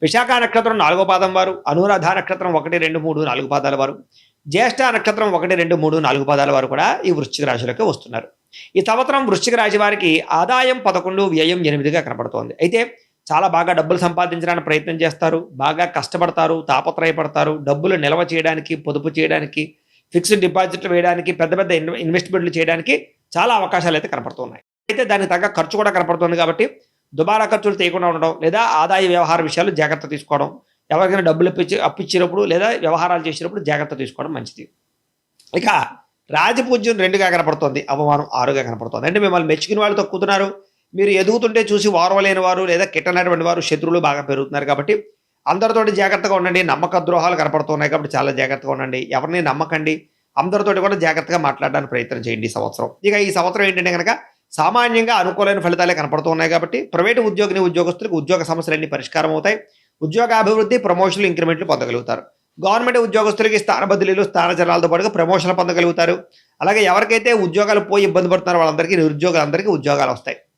విశాఖ నక్షత్రం 4వ పాదం వారు, అనురాధ నక్షత్రం 1, 2, 3, 4 పాదాల వారు, జ్యేష్ఠ నక్షత్రం 1, 2, 3, 4 పాదాల వారు కూడా ఈ వృశ్చిక రాశిలోకి వస్తున్నారు. ఈ సంవత్సరం వృశ్చిక రాశి వారికి ఆదాయం 11, వ్యయం 8గా కనపడుతోంది. అయితే చాలా బాగా డబ్బులు సంపాదించడానికి ప్రయత్నం చేస్తారు. బాగా కష్టపడతారు, తాపత్రయపడతారు. డబ్బులు నిల్వ చేయడానికి, పొదుపు చేయడానికి, ఫిక్స్డ్ డిపాజిట్లు వేయడానికి, పెద్ద పెద్ద ఇన్వెస్ట్మెంట్లు చేయడానికి చాలా అవకాశాలైతే కనపడుతున్నాయి. అయితే దానికి తగ్గ ఖర్చు కూడా కనపడుతుంది కాబట్టి దుబారా ఖర్చులు చేయకుండా ఉండడం, లేదా ఆదాయ వ్యవహార విషయాలు జాగ్రత్త తీసుకోవడం, ఎవరికైనా డబ్బులు అప్పిచ్చినప్పుడు లేదా వ్యవహారాలు చేసినప్పుడు జాగ్రత్త తీసుకోవడం మంచిది. ఇక రాజపూజ్యం 2గా కనపడుతోంది, అవమానం 6గా కనపడుతోంది. అంటే మిమ్మల్ని మెచ్చుకునే వాళ్ళు తక్కుతున్నారు, మీరు ఎదుగుతుంటే చూసి ఓర్వలేని వారు లేదా కిట్టనటువంటి వారు శత్రువులు బాగా పెరుగుతున్నారు. కాబట్టి అందరితోటి జాగ్రత్తగా ఉండండి. నమ్మక ద్రోహాలు కనపడుతున్నాయి కాబట్టి చాలా జాగ్రత్తగా ఉండండి. ఎవరిని నమ్మకండి. అందరితోటి కూడా జాగ్రత్తగా మాట్లాడడానికి ప్రయత్నం చేయండి ఈ సంవత్సరం. ఇక ఈ సంవత్సరం ఏంటంటే కనుక సామాన్యంగా అనుకూలమైన ఫలితాలే కనపడుతున్నాయి కాబట్టి ప్రైవేటు ఉద్యోగస్తులకు ఉద్యోగ సమస్యలన్నీ పరిష్కారం అవుతాయి. ఉద్యోగాభివృద్ధి, ప్రమోషన్లు, ఇంక్రిమెంట్లు పొందగలుగుతారు. గవర్నమెంట్ ఉద్యోగస్తులకి స్థాన బదిలీలు, స్థానచలనాలతో పాటుగా ప్రమోషన్లు పొందగలుగుతారు. అలాగే ఎవరికైతే ఉద్యోగాలు పోయి ఇబ్బంది పడుతున్నారో వాళ్ళందరికీ, నిరుద్యోగులందరికీ ఉద్యోగాలు వస్తాయి.